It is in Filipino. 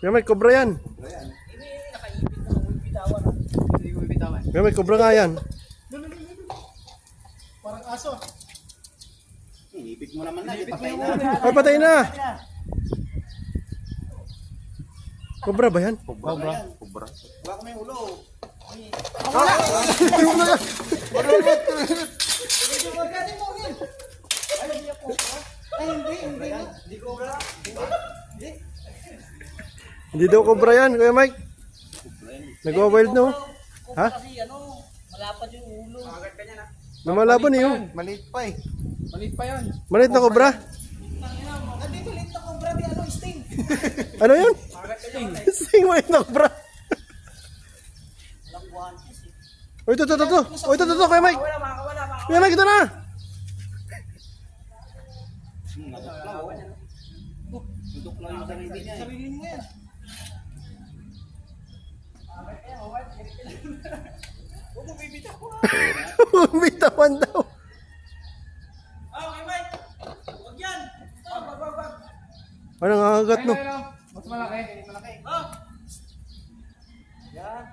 Kuya Mike, cobra yan. Ini nakaipit na ako bitawan. Hindi ko bitawan. Kuya Mike, cobra nga yan. Parang aso. Inipit mo naman na, patay na. Ay, patay na. Cobra ba yan? Cobra. Cobra. Wala ko may ulo. Hindi cobra. Hindi daw cobra yan, Kuya Mike. Nag-wild no? Ha? Kasi ano, malapad yung ulo. Lumalaban eh. Maliit pa eh. Malit pa yan. Maliit na cobra. Nandito liit na cobra di ano, sting. Ano yun? Sing maliit na cobra. Walang guwantes eh. O ito, ito. O ito, Kuya Mike. Makawala. Kuya Mike, ito na. Tutok lang yung sarili niya eh. Sarili mo yan. Huwag mo bibitaw ko. Bitawan daw. Okay, Mike. Huwag yan. Wag. Ano nga agat no? Mas malaki. Malaki. Ah. Yan.